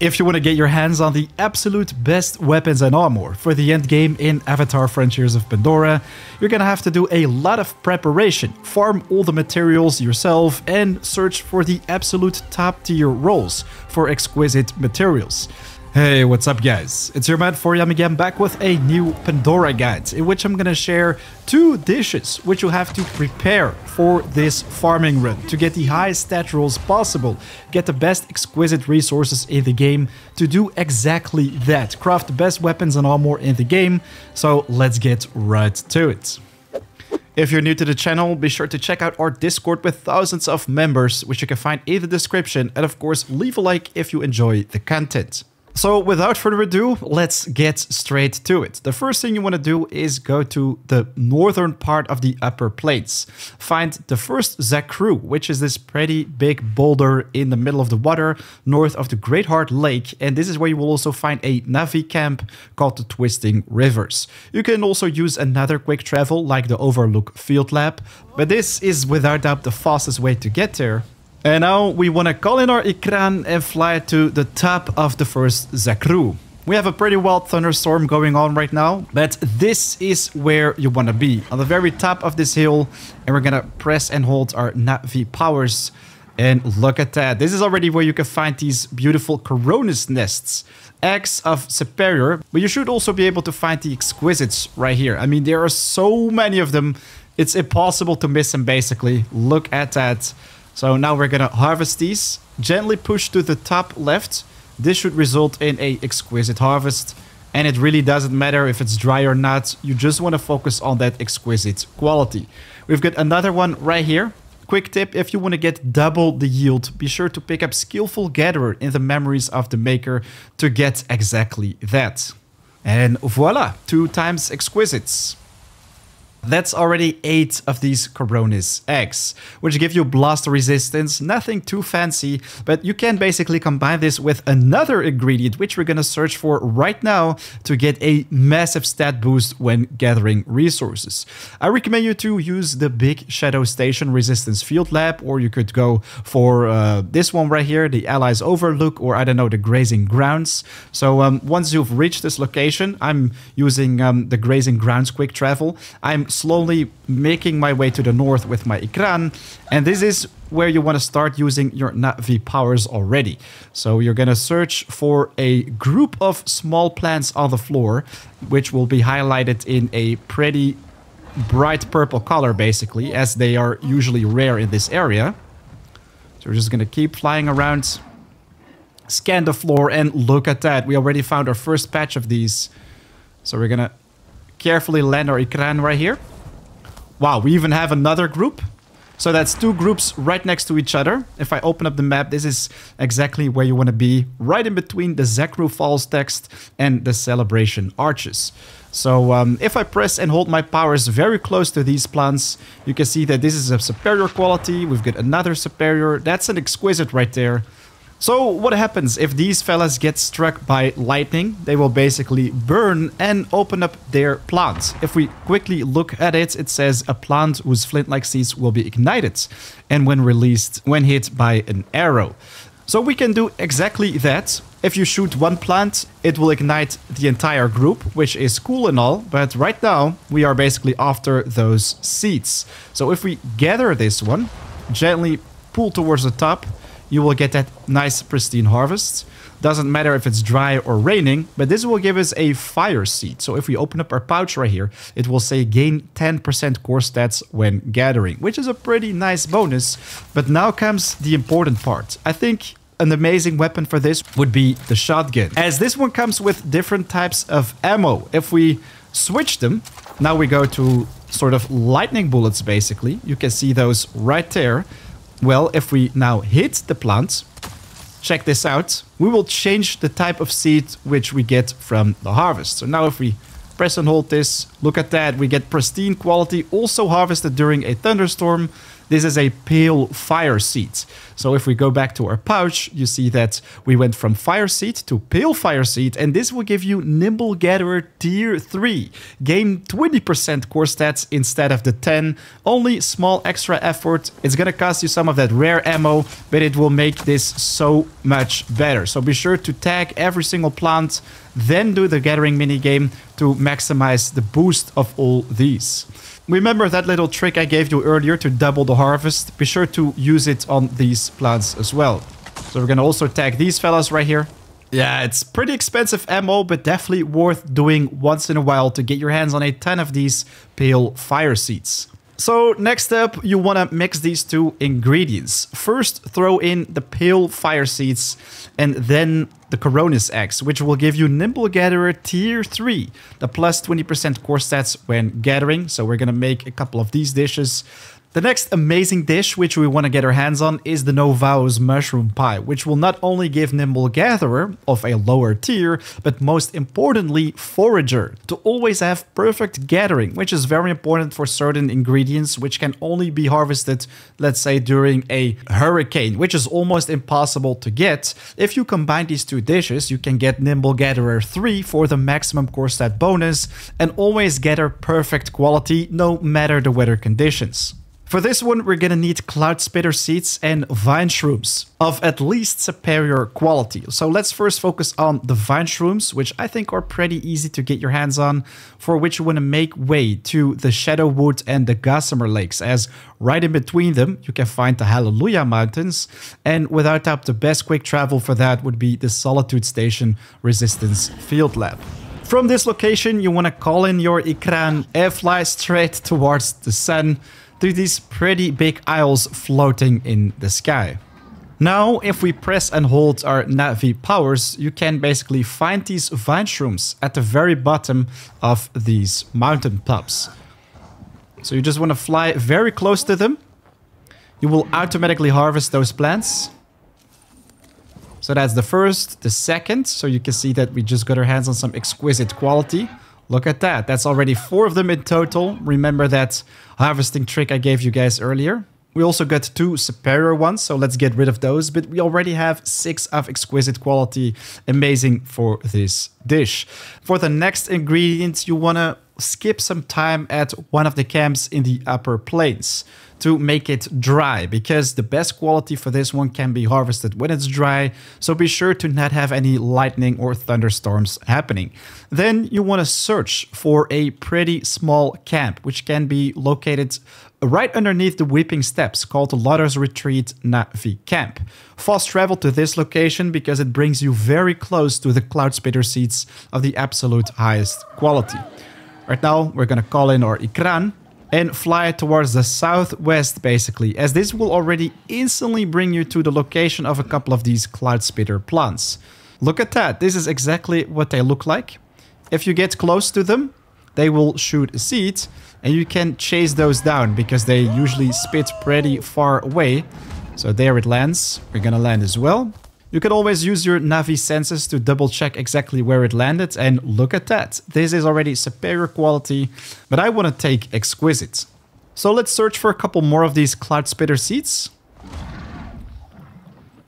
If you want to get your hands on the absolute best weapons and armor for the end game in Avatar Frontiers of Pandora, you're gonna have to do a lot of preparation, farm all the materials yourself, and search for the absolute top tier rolls for exquisite materials. Hey, what's up guys? It's your man Frie again, back with a new Pandora guide in which I'm gonna share 2 dishes which you have to prepare for this farming run to get the highest stat rolls possible, get the best exquisite resources in the game to do exactly that, craft the best weapons and armor in the game. So let's get right to it. If you're new to the channel, be sure to check out our Discord with thousands of members, which you can find in the description, and of course leave a like if you enjoy the content. So without further ado, let's get straight to it. The first thing you want to do is go to the northern part of the upper plains. Find the first Zakru, which is this pretty big boulder in the middle of the water, north of the Great Heart Lake. And this is where you will also find a Navi camp called the Twisting Rivers. You can also use another quick travel like the Overlook Field Lab, but this is without doubt the fastest way to get there. And now we want to call in our Ikran and fly to the top of the first Zakru. We have a pretty wild thunderstorm going on right now, but this is where you want to be, on the very top of this hill. And we're going to press and hold our Navi powers. And look at that. This is already where you can find these beautiful Coronis nests. Eggs of Superior, but you should also be able to find the Exquisites right here. I mean, there are so many of them. It's impossible to miss them, basically. Look at that. So now we're gonna harvest these, gently push to the top left. This should result in a exquisite harvest. And it really doesn't matter if it's dry or not. You just want to focus on that exquisite quality. We've got another one right here. Quick tip, if you want to get double the yield, be sure to pick up Skillful Gatherer in the Memories of the Maker to get exactly that. And voila, 2 times exquisites. That's already 8 of these Coronis eggs, which give you blast resistance, nothing too fancy, but you can basically combine this with another ingredient, which we're gonna search for right now to get a massive stat boost when gathering resources. I recommend you to use the Big Shadow Station Resistance Field Lab, or you could go for this one right here, the Allies Overlook, or I don't know, the Grazing Grounds. So once you've reached this location, I'm using the Grazing Grounds quick travel. I'm slowly making my way to the north with my Ikran, and this is where you want to start using your Navi powers already. So you're going to search for a group of small plants on the floor, which will be highlighted in a pretty bright purple color, basically, as they are usually rare in this area. So we're just going to keep flying around, scan the floor, and look at that. We already found our first patch of these. So we're going to carefully land our Ikran right here. Wow, we even have another group. So that's 2 groups right next to each other. If I open up the map, this is exactly where you want to be, right in between the Zakru Falls text and the Celebration Arches. So if I press and hold my powers very close to these plants, you can see that this is a superior quality. We've got another superior. That's an exquisite right there. So what happens if these fellas get struck by lightning? They will basically burn and open up their plant. If we quickly look at it, it says a plant whose flint-like seeds will be ignited and when released, when hit by an arrow. So we can do exactly that. If you shoot one plant, it will ignite the entire group, which is cool and all, but right now we are basically after those seeds. So if we gather this one, gently pull towards the top, you will get that nice pristine harvest. Doesn't matter if it's dry or raining, but this will give us a fire seed. So if we open up our pouch right here, it will say gain 10% core stats when gathering, which is a pretty nice bonus. But now comes the important part. I think an amazing weapon for this would be the shotgun, as this one comes with different types of ammo. If we switch them, now we go to sort of lightning bullets, basically. You can see those right there. Well, if we now hit the plant, check this out, we will change the type of seed which we get from the harvest. So now if we press and hold this, look at that, we get pristine quality, also harvested during a thunderstorm. This is a pale fire seed. So if we go back to our pouch, you see that we went from fire seed to pale fire seed, and this will give you Nimble Gatherer tier 3. Gain 20% core stats instead of the 10. Only small extra effort. It's gonna cost you some of that rare ammo, but it will make this so much better. So be sure to tag every single plant, then do the gathering minigame to maximize the boost of all these. Remember that little trick I gave you earlier to double the harvest? Be sure to use it on these plants as well. So we're gonna also tag these fellas right here. Yeah, it's pretty expensive ammo, but definitely worth doing once in a while to get your hands on a ton of these pale fire seeds. So next up, you want to mix these two ingredients. First, throw in the pale fire seeds and then the Coronis eggs, which will give you Nimble Gatherer tier 3, the plus 20% core stats when gathering. So we're going to make a couple of these dishes. The next amazing dish which we want to get our hands on is the Novao Mushroom Pie, which will not only give Nimble Gatherer of a lower tier, but most importantly, Forager, to always have perfect gathering, which is very important for certain ingredients which can only be harvested, let's say, during a hurricane, which is almost impossible to get. If you combine these two dishes, you can get Nimble Gatherer 3 for the maximum core stat bonus and always gather perfect quality no matter the weather conditions. For this one, we're gonna need Cloud Spitter seeds and Vineshrooms of at least superior quality. So let's first focus on the Vineshrooms, which I think are pretty easy to get your hands on, for which you wanna make way to the Shadowwood and the Gossamer Lakes, as right in between them, you can find the Hallelujah Mountains, and without doubt, the best quick travel for that would be the Solitude Station Resistance Field Lab. From this location, you wanna call in your Ikran and fly straight towards the sun, to these pretty big isles floating in the sky. Now, if we press and hold our Navi powers, you can basically find these Vineshrooms at the very bottom of these mountain tops. So you just want to fly very close to them. You will automatically harvest those plants. So that's the first, the second. So you can see that we just got our hands on some exquisite quality. Look at that. That's already 4 of them in total. Remember that harvesting trick I gave you guys earlier. We also got 2 superior ones, so let's get rid of those. But we already have 6 of exquisite quality. Amazing for this dish. For the next ingredient, you want to skip some time at one of the camps in the upper plains to make it dry, because the best quality for this one can be harvested when it's dry, so be sure to not have any lightning or thunderstorms happening. Then you want to search for a pretty small camp, which can be located right underneath the Weeping Steps, called the Lauder's Retreat Navi Camp. Fast travel to this location because it brings you very close to the Cloud Spitter seeds of the absolute highest quality. Right now, we're gonna call in our Ikran and fly towards the southwest, basically, as this will already instantly bring you to the location of a couple of these Cloud Spitter plants. Look at that. This is exactly what they look like. If you get close to them, they will shoot a seed, and you can chase those down because they usually spit pretty far away. So there it lands. We're gonna land as well. You can always use your Navi senses to double check exactly where it landed, and look at that. This is already superior quality, but I want to take exquisite. So let's search for a couple more of these Cloud Spitter seeds.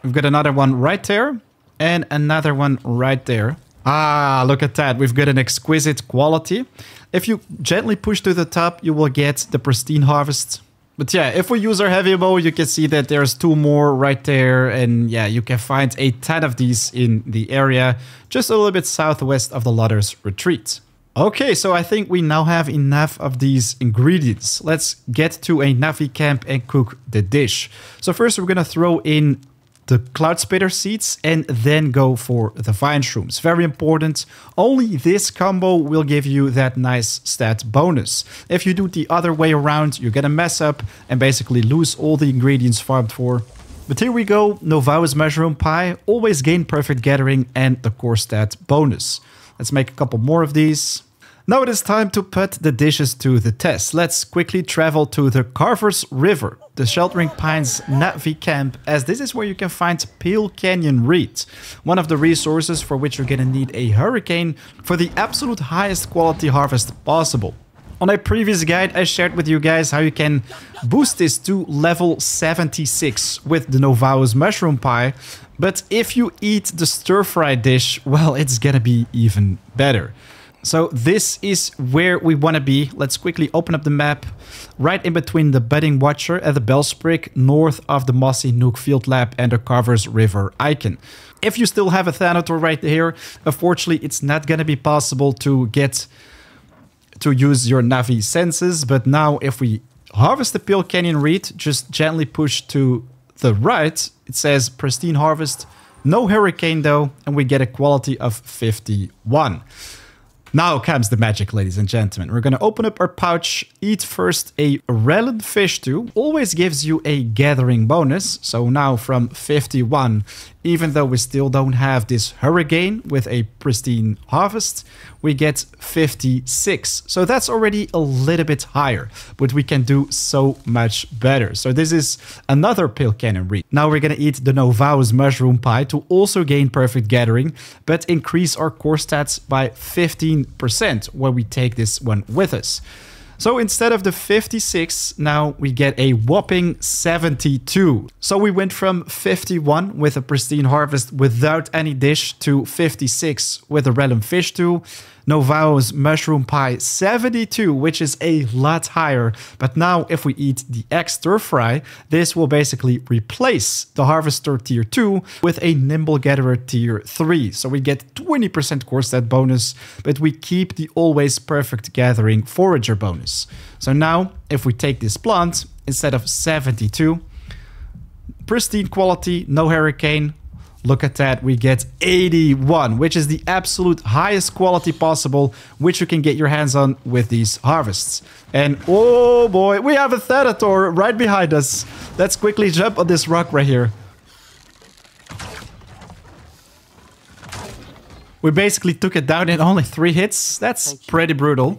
We've got another one right there, and another one right there. Ah, look at that. We've got an exquisite quality. If you gently push to the top, you will get the pristine harvest. But yeah, if we use our heavy bow, you can see that there's 2 more right there. And yeah, you can find a ton of these in the area, just a little bit southwest of the Lauder's Retreat. Okay, so I think we now have enough of these ingredients. Let's get to a Navi camp and cook the dish. So first we're gonna throw in the Cloud Spitter seeds and then go for the Vineshrooms. Very important. Only this combo will give you that nice stat bonus. If you do it the other way around, you're gonna mess up and basically lose all the ingredients farmed for. But here we go. Novao Mushroom Pie. Always gain perfect gathering and the core stat bonus. Let's make a couple more of these. Now it is time to put the dishes to the test. Let's quickly travel to the Carver's River, the Sheltering Pines Navi Camp, as this is where you can find Pale Canyon Reed, one of the resources for which you're gonna need a hurricane for the absolute highest quality harvest possible. On a previous guide, I shared with you guys how you can boost this to level 76 with the Novao Mushroom Pie. But if you eat the stir-fry dish, well, it's gonna be even better. So this is where we want to be. Let's quickly open up the map. Right in between the Budding Watcher and the Bellsprig, north of the Mossy Nook Field Lab and the Carver's River Icon. If you still have a Thanator right here, unfortunately it's not going to be possible to get to use your Navi senses. But now if we harvest the Pale Canyon Reed, just gently push to the right. It says pristine harvest, no hurricane though, and we get a quality of 51. Now comes the magic, ladies and gentlemen. We're going to open up our pouch, eat first a Rellan fish stew. Always gives you a gathering bonus. So now from 51, even though we still don't have this hurricane with a pristine harvest, we get 56. So that's already a little bit higher, but we can do so much better. So this is another Pale Canyon Reed. Now we're going to eat the Novao Mushroom Pie to also gain perfect gathering, but increase our core stats by 15% when we take this one with us. So instead of the 56, now we get a whopping 72. So we went from 51 with a pristine harvest without any dish to 56 with a Rellan fish stew. Novao's Mushroom Pie 72, which is a lot higher. But now if we eat the egg stir fry, this will basically replace the Harvester tier 2 with a Nimble Gatherer tier 3. So we get 20% core stat bonus, but we keep the always perfect gathering forager bonus. So now if we take this plant, instead of 72, pristine quality, no hurricane, look at that, we get 81, which is the absolute highest quality possible, which you can get your hands on with these harvests. And oh boy, we have a Thanator right behind us. Let's quickly jump on this rock right here. We basically took it down in only 3 hits. That's pretty brutal.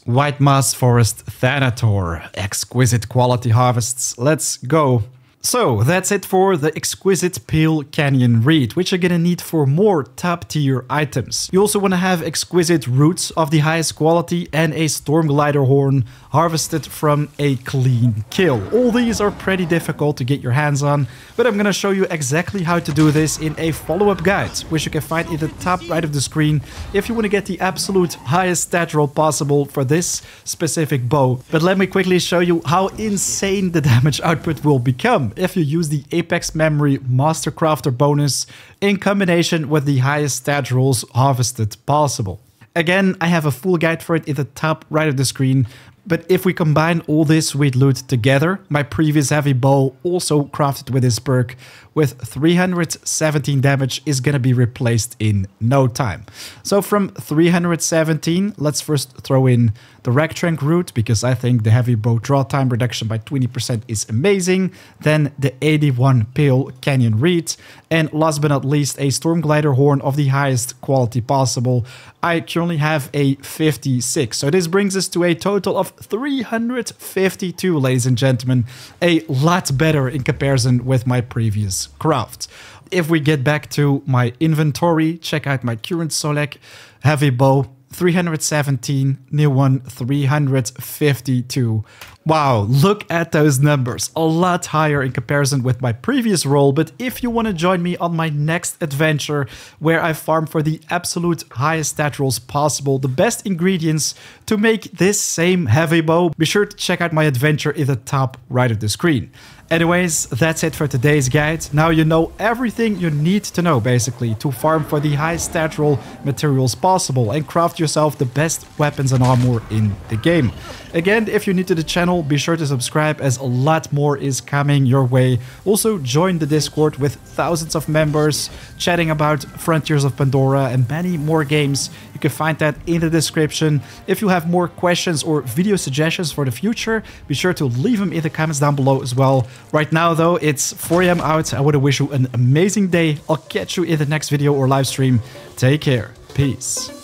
White Moss Forest Thanator, exquisite quality harvests. Let's go. So that's it for the exquisite Pale Canyon Reed, which you're gonna need for more top tier items. You also want to have exquisite roots of the highest quality and a storm glider horn harvested from a clean kill. All these are pretty difficult to get your hands on, but I'm gonna show you exactly how to do this in a follow-up guide, which you can find in the top right of the screen if you want to get the absolute highest stat roll possible for this specific bow. But let me quickly show you how insane the damage output will become if you use the Apex Memory Master Crafter bonus in combination with the highest stat rolls harvested possible. Again, I have a full guide for it in the top right of the screen, but if we combine all this sweet loot together, my previous heavy bow, also crafted with this perk, with 317 damage is gonna be replaced in no time. So from 317, let's first throw in the Ragtrank root, because I think the heavy bow draw time reduction by 20% is amazing. Then the 81 Pale Canyon Reed, and last but not least a Storm Glider horn of the highest quality possible. I currently have a 56, so this brings us to a total of 352, ladies and gentlemen. A lot better in comparison with my previous craft. If we get back to my inventory, check out my current Solek heavy bow. 317, new one 352. Wow, look at those numbers, a lot higher in comparison with my previous roll. But if you want to join me on my next adventure where I farm for the absolute highest stat rolls possible, the best ingredients to make this same heavy bow, be sure to check out my adventure in the top right of the screen. Anyways, that's it for today's guide. Now you know everything you need to know basically to farm for the highest stat roll materials possible and craft yourself the best weapons and armor in the game. Again, if you're new to the channel, be sure to subscribe as a lot more is coming your way. Also join the Discord with thousands of members chatting about Frontiers of Pandora and many more games. You can find that in the description. If you have more questions or video suggestions for the future, be sure to leave them in the comments down below as well. Right now though, it's 4 AM out. I want to wish you an amazing day. I'll catch you in the next video or live stream. Take care. Peace.